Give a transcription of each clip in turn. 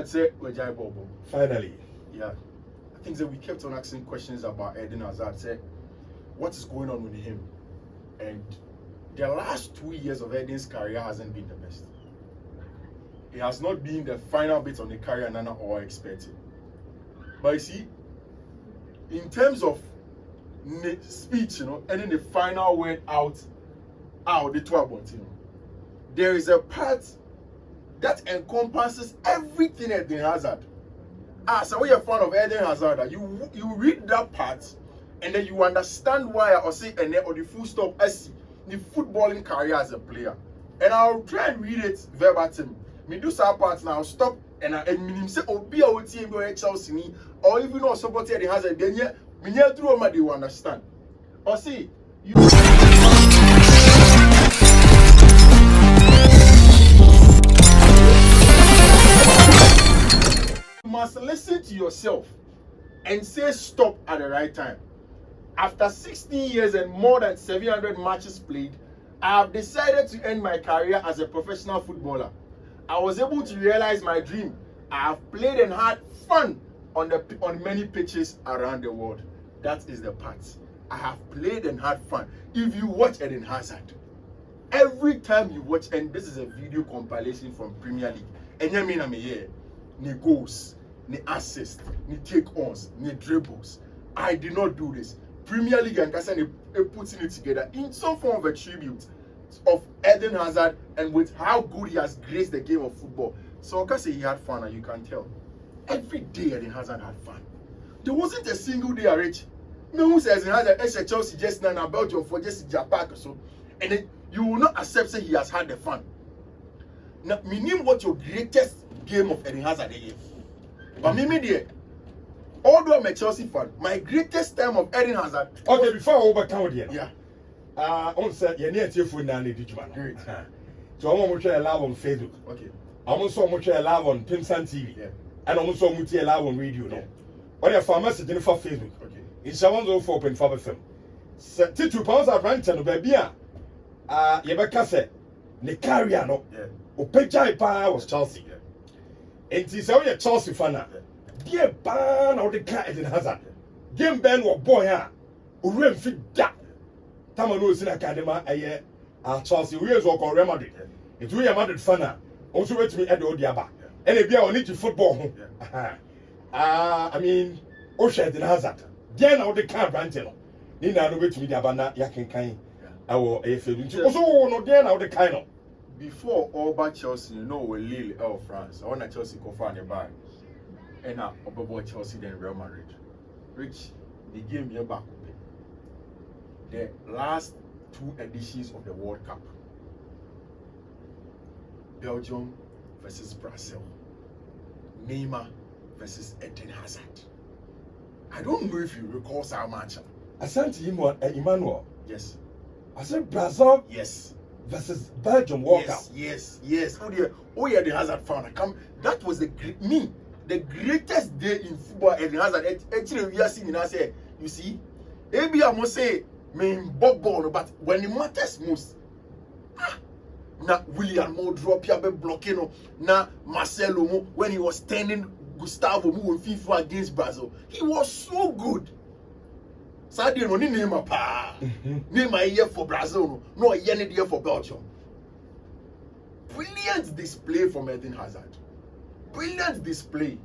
Hazard said, Bobo. Finally. Yeah. I think that we kept on asking questions about Eden Hazard. Said, what is going on with him? And the last 2 years of Eden's career hasn't been the best. It has not been the final bit on the career Nana or expected. But you see, in terms of speech, and then the final word out the 12 there is a part that encompasses everything Eden Hazard. So when you're a fan of Eden Hazard, you read that part and then you understand why I say or the full stop I see the footballing career as a player. And I'll try and read it verbatim. Me do some parts now, stop and I say be a team go Chelsea or even no support Eden Hazard, then yeah, through my you understand. Or see you must listen to yourself and say stop at the right time. After 16 years and more than 700 matches played, I have decided to end my career as a professional footballer. I was able to realize my dream. I have played and had fun on many pitches around the world. That is the part. I have played and had fun. If you watch Eden Hazard, every time you watch, and this is a video compilation from Premier League, and you mean I'm here, the goals, the assists, the take-ons, the dribbles. I did not do this. Premier League and Kassan putting it together in some form of a tribute of Eden Hazard and with how good he has graced the game of football. So I can say he had fun, and you can tell. Every day Eden Hazard had fun. There wasn't a single day Rich. No one says Eden Hazard Chelsea just now Belgium for just Japan or so. And then you will not accept say he has had the fun. Now, meaning what your greatest game of Eden Hazard is. But me there. Although I'm a Chelsea fan, my greatest time of Eden Hazard. Okay, before I overcome here. Yeah. On set, you're near to your phone now, Great. So I'm going to share live on Facebook. Okay. I'm also going to share live on Pimsan TV. Yeah. And I'm also going to share live on radio. No. What if I'm messaging for Facebook? Okay. It's 104.5 FM. So, 2 pounds at Ranton, baby. Yebeka said, the carrier, no. Yeah. Opejai Pa was Chelsea. Yeah. And he's a Chelsea fan. Dear ban or the cat Eden Hazard. Game Ben or boy, Urem fit that. Tamano is in Academa, Chelsea, we also call Real Madrid. It's we are Madrid fan. Also, wait me at the Odiaba. And if you are need to football, I mean, Osha Eden Hazard. Then or the car Brantino. Nina, no wait me the Abana, Yakin Kain. Our AFL. Also, no, then or the kind of. Before all but Chelsea, you know, we Lille of France. I want to Chelsea go find a bar. And now, about Chelsea then Real Madrid. Rich, the game here back. The last 2 editions of the World Cup. Belgium versus Brazil. Neymar versus Eden Hazard. I don't know if you recall that match. I sent to him Emmanuel. Yes. I said Brazil. Yes. Versus Belgium World Cup. Yes. Oh yeah, the Hazard found. That was the greatest day in football. Eden Hazard. Actually, we are seeing now say, you see, maybe I must say, ball, but when it matters most, now William Mo drop here blocking, now Marcelo Mo when he was standing Gustavo Mo in FIFA against Brazil, he was so good. Sadio no name pa. Name a year for Brazil, no a year for Belgium. Brilliant display from Eden Hazard. Brilliant display.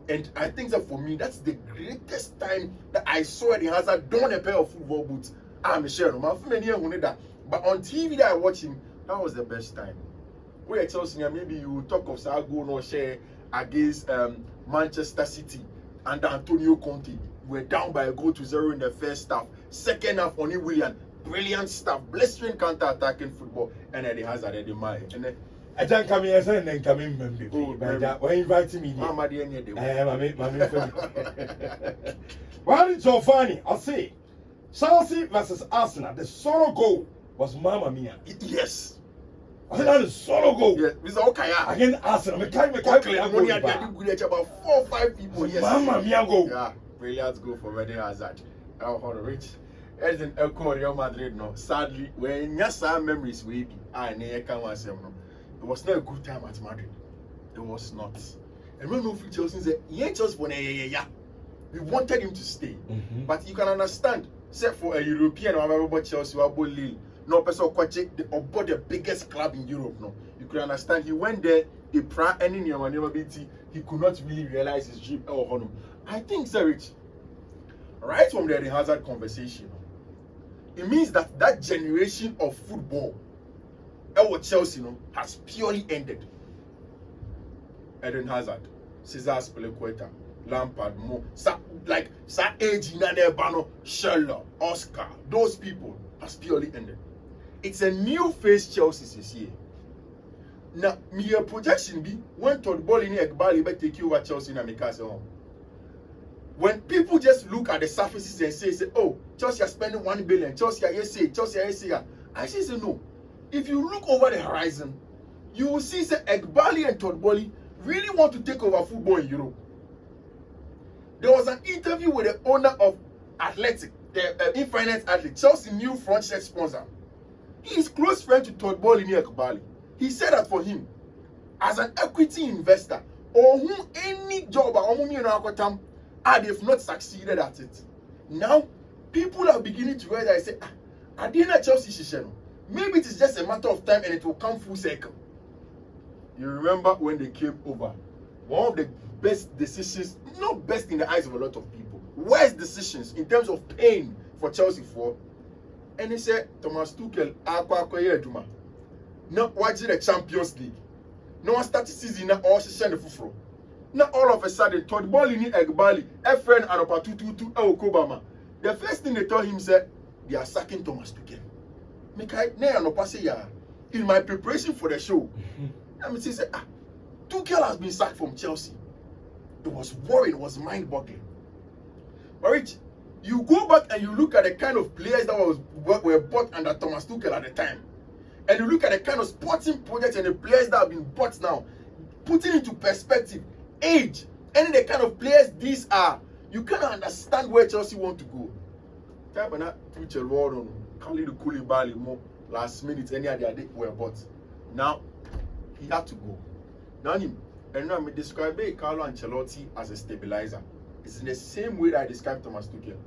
And I think that for me, that's the greatest time that I saw Eden Hazard don a pair of football boots. I'm sure, but on TV that I watch him, that was the best time. We are Chelsea, maybe you will talk of Sago no share against Manchester City and Antonio Conte. We're down by a goal to 0 in the first half. Second half, Oni William, brilliant stuff, blistering counter-attacking football, and Eden Hazard at the mind. And then I don't come here and then come in, when inviting me. Mama, Well, it's so funny. I'll say Chelsea versus Arsenal. The solo goal was Mamma Mia. Yes. I said that is solo goal. Yes. It's okay. Against Arsenal. I can't about 4 or 5 people. Yes. Mamma Mia goal. Yeah. Brilliant goal for Eden Hazard. Rich. As in Real Madrid, no. Sadly, when you saw memories, we it was not a good time at Madrid. It was not. And when no free Chelsea said, he ain't just for yeah. We wanted him to stay. But you can understand, except for a European or about Chelsea or Lille, no person about the biggest club in Europe. No, you can understand. He went there, he prior any he could not really realize his dream or honor. I think, Sir Rich, right from the Hazard conversation, it means that that generation of football, Chelsea, has purely ended. Eden Hazard, Cesar Spilicueta, Lampard, Mo, like age in Bano, Schürrle, Oscar, those people has purely ended. It's a new phase Chelsea this year. Now, my projection be when Todd Boehly take you over Chelsea in America. When people just look at the surfaces and say, oh, Chelsea are spending 1 billion, Chelsea are Chelsea, I say no. If you look over the horizon, you will see say Eghbali and Todd Boehly really want to take over football in Europe. There was an interview with the owner of Athletic, the Infinite Athlete, Chelsea new front shirt sponsor. He is close friend to Todd Boehly near Eghbali. He said that for him, as an equity investor, or whom any job they've not succeeded at it. Now, people are beginning to realize, say, I didn't Chelsea Shisheno. Maybe it is just a matter of time and it will come full circle. You remember when they came over, one of the best decisions, not best in the eyes of a lot of people, worst decisions in terms of pain for Chelsea for, and he said, Thomas Tuchel, now watching the Champions League. No one started season now all she the fufro. Now all of a sudden, Todd Boehly ni Eghbali, a friend and a patutu Obama. The first thing they told him said, they are sacking Thomas Tuchel. In my preparation for the show, I mean, say, Tuchel has been sacked from Chelsea. It was worrying, it was mind-boggling. But Rich, you go back and you look at the kind of players that were bought under Thomas Tuchel at the time, and you look at the kind of sporting projects and the players that have been bought now, putting into perspective, age, and the kind of players these are, you cannot understand where Chelsea want to go. Tuchel, Khalid Koulibaly, more last minute, any other day were bought. Now, he had to go. Now, and now I describe Carlo Ancelotti as a stabilizer. It's in the same way that I described Thomas Tuchel.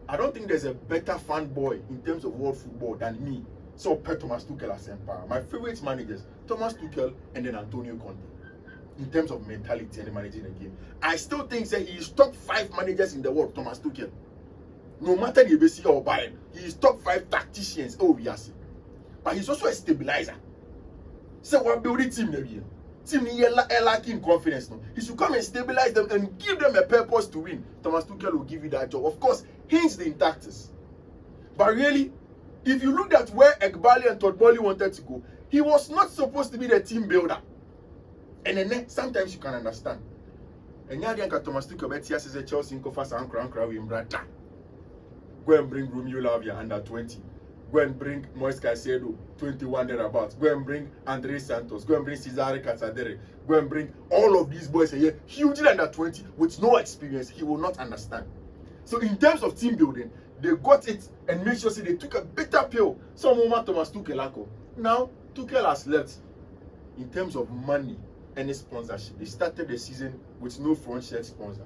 I don't think there's a better fanboy in terms of world football than me. So, Thomas Tuchel as empire. My favorite managers, Thomas Tuchel and then Antonio Conte. In terms of mentality and managing the game. I still think that he is top 5 managers in the world, Thomas Tuchel. No matter the ABC or Bayern, he is top 5 tacticians. Oh, yes. But he's also a stabilizer. So, what building team maybe? Team lacking confidence. No? He should come and stabilize them and give them a purpose to win. Thomas Tuchel will give you that job. Of course, hence the intactus. But really, if you look at where Eghbali and Todd Boehly wanted to go, he was not supposed to be the team builder. And then sometimes you can understand. And now Thomas Tuchel says Chelsea go fast and brother. Go and bring Romeo Lavia under 20. Go and bring Moise Caicedo 21 thereabouts. Go and bring Andre Santos. Go and bring Cesare Catadere. Go and bring all of these boys here, hugely under 20 with no experience. He will not understand. So in terms of team building, they got it and made sure they took a better pill. Some moment Thomas Tuchel. Now Tuchel has left. In terms of money and sponsorship, they started the season with no front shirt sponsor.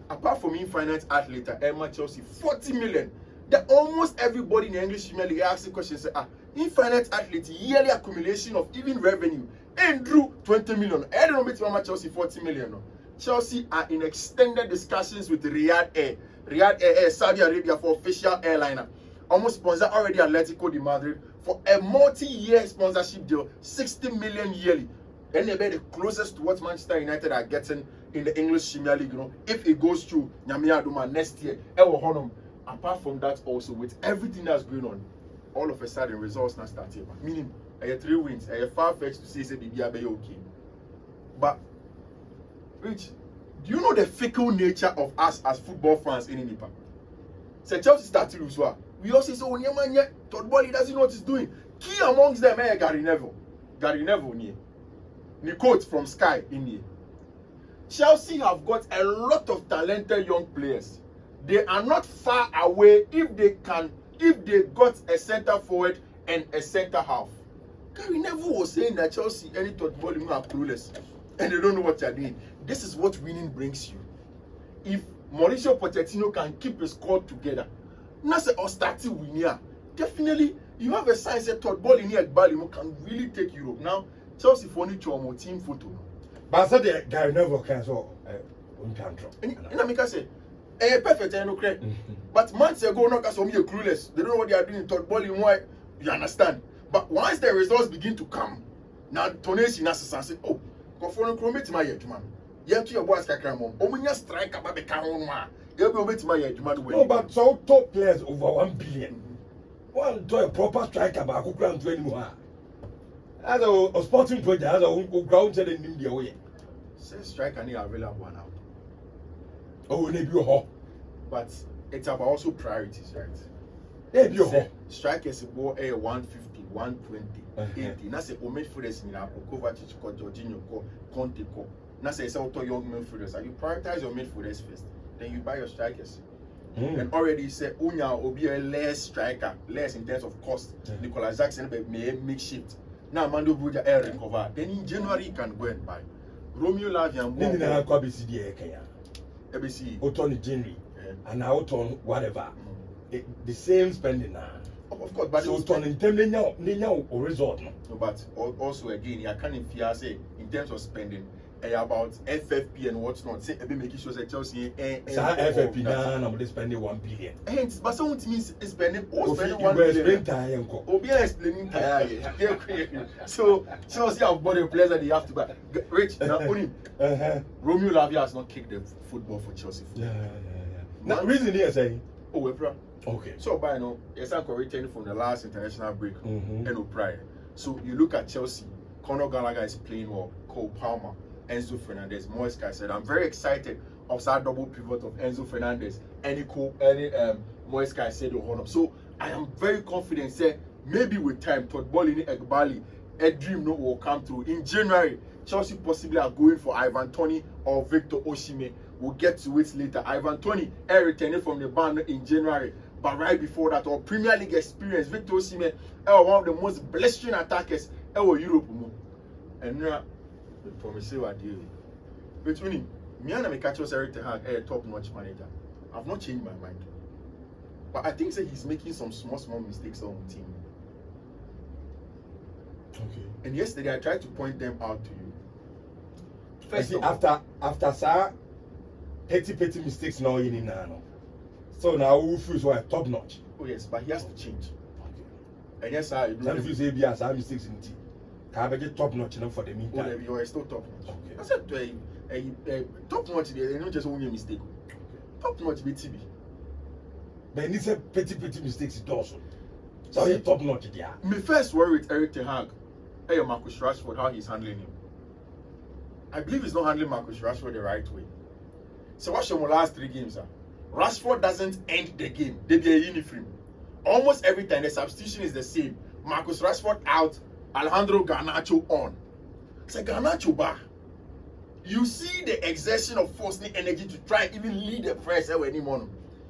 Apart from Infinite Athlete, Emma Chelsea, 40 million. That almost everybody in the English Premier League asks the question, say, Infinite Athlete, yearly accumulation of even revenue, and drew 20 million. I don't know Chelsea 40 million. No. Chelsea are in extended discussions with Riyadh Air. Riyadh Air, Saudi Arabia for official airliner. Almost sponsor already Atletico de Madrid for a multi-year sponsorship deal, 60 million yearly. Then they be the closest to what Manchester United are getting in the English Premier League. You know, if it goes through Nyamia Duma next year, apart from that, also with everything that's going on, all of a sudden results not starting. Meaning, I have 3 wins. I have far-fetched to say BBA okay. But, Rich, do you know the fickle nature of us as football fans in Nipa? Say Chelsea start to lose. We also say, oh, Nyamanya, Todd Boehly doesn't know what he's doing. Key amongst them, Gary Neville. Gary Neville, the quote from Sky in here. Chelsea have got a lot of talented young players. They are not far away if they got a center forward and a center half. Gary Neville was saying that Chelsea, any Todd Boehly are clueless and they don't know what they're doing. this is what winning brings you. If Mauricio Pochettino can keep his squad together, not say or starting winning, definitely you have a sign that Todd Boehly'S can really take Europe. Now, Chelsea for need to team photo. But I said the guy never can so control. And I say, perfect, I know correct. But months ago, no, because you're clueless. They don't know what they are doing. Todd Boehly, why you understand? But once the results begin to come, now Tonesi Nasa say, oh, go for no chromate my head, man. You have to your boys kakramon. Omunya strike about the Karonwa. You'll be over to my head, man. No, but so top players over 1 billion. One to a proper striker about who ground 21. As a sporting project, as a ground in India way. Say striker are available now. Oh, maybe you ho. But it's about also priorities, right? Maybe you ho. Strikers go a 150, 120, 80. Now say midfielders in Apple, Kovacic, Jorginho, Conte, now say it's auto young midfielders. You prioritize your midfielders first, then you buy your strikers. And already say Unya will be a less striker, less in terms of cost. Nicolas Jackson may makeshift. Now Mando Buja air recover. Then in January you can go and buy. Romeo Lavia and Nina Kwabisi Kenya. ABC. Otoni January. And now Oton whatever. The same spending now. Of course, but so Oton in terms of result. No, but also again, you can't fear say in terms of spending. About FFP and what's not. Say, making sure that Chelsea. FFP now, I'm spending 1 billion. Hence, but someone means spending 1 billion. Obi explaining so Chelsea have bought a player that they have to buy. Rich, now only Romeo Lavia has not kicked the football for Chelsea. Now, reason here saying, oh, we're okay. So by now, yes, I'm returning from the last international break and no prior. So you look at Chelsea. Conor Gallagher is playing well. Cole Palmer. Enzo Fernandez, Moisca said, I'm very excited of that double pivot of Enzo Fernandez and Moisca said the honor. So I am very confident, say maybe with time, Todd Boehly Egbali, a dream no will come through. In January, Chelsea possibly are going for Ivan Toney or Victor Osimhen. We'll get to it later. Ivan Toney returning from the ban in January, but right before that, our Premier League experience, Victor Osimhen, one of the most blistering attackers in Europe. And now, promise you what deal. Between me and me catch us Eric Ten Hag, a top-notch manager. I've not changed my mind, but I think that he's making some small mistakes on the team. Okay. And yesterday I tried to point them out to you. First, after sir, petty mistakes now in now. So now we feel so top-notch. Oh yes, but he has to change. Okay. And yes, sir. Some you say be as mistakes in team. Can I get top-notch enough for the meantime? Oh, you are still top-notch. Okay. I said top-notch. They don't just only mistake. Okay. Top-notch be TV. But he said petty mistakes it also. So you're top-notch there. My first worry with Eric Ten Hag, Marcus Rashford, how he's handling him. I believe he's not handling Marcus Rashford the right way. So watch the last 3 games. Rashford doesn't end the game. They be a uniform. Almost every time the substitution is the same. Marcus Rashford out. Alejandro Garnacho on. It's a Garnacho bar. You see the exertion of force and energy to try and even lead the press anymore.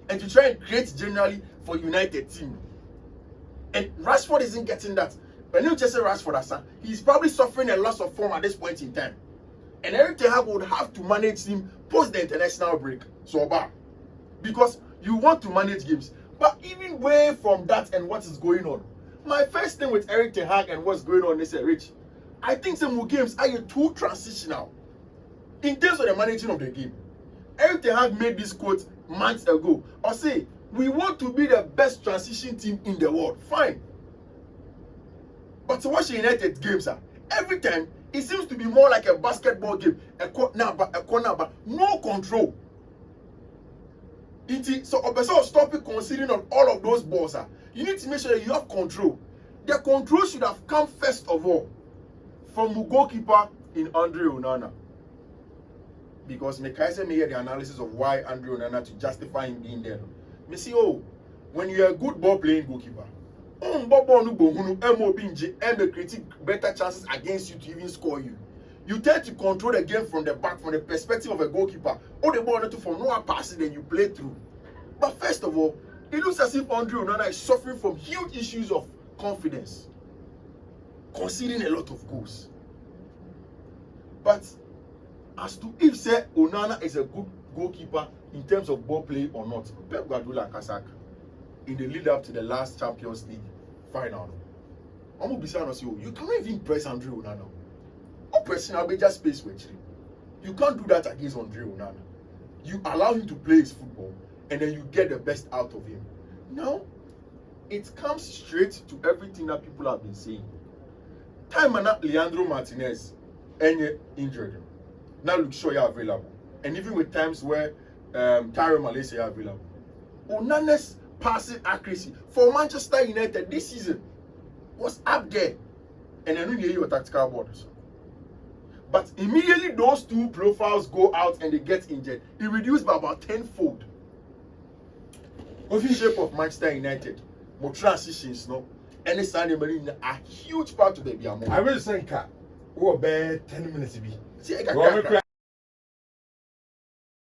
And to try and create generally for United team. And Rashford isn't getting that. But you just say Rashford, he's probably suffering a loss of form at this point in time. And Eric Ten Hag would have to manage him post the international break. So bar. Because you want to manage games. But even way from that and what is going on. My first thing with Eric Ten Hag and what's going on is Rich. I think some games are too transitional in terms of the managing of the game. Eric Ten Hag made this quote months ago. Or say, we want to be the best transition team in the world. Fine. But to watch the United games, every time it seems to be more like a basketball game. A corner, but no control. So, stop it considering on all of those balls. You need to make sure that you have control. The control should have come first of all from the goalkeeper in Andre Onana. Because Mekaise made the analysis of why Andre Onana to justify him being there. Me see, when you're a good ball playing goalkeeper, critique better chances against you to even score you. You tend to control the game from the back, from the perspective of a goalkeeper. All the ball to from no passing, then you play through. But first of all, it looks as if Andre Onana is suffering from huge issues of confidence, conceding a lot of goals. But as to if say Onana is a good goalkeeper in terms of ball play or not. Pep Guardiola Kasaka in the lead up to the last Champions League final. I'm gonna say, you cannot even press Andre Onana. Or pressing a major space with you. You can't do that against Andre Onana. You allow him to play his football and then you get the best out of him. Now, it comes straight to everything that people have been saying. Time and Leandro Martinez any injured. Now Luke Shaw are available. And even with times where Tyrone Malaysia are available. Onana's passing accuracy for Manchester United this season was up there. And then you your tactical borders. But immediately those two profiles go out and they get injured, it reduced by about 10-fold. The shape of Manchester United, more transitions, no, any signing a huge part of the I will think, 10 minutes.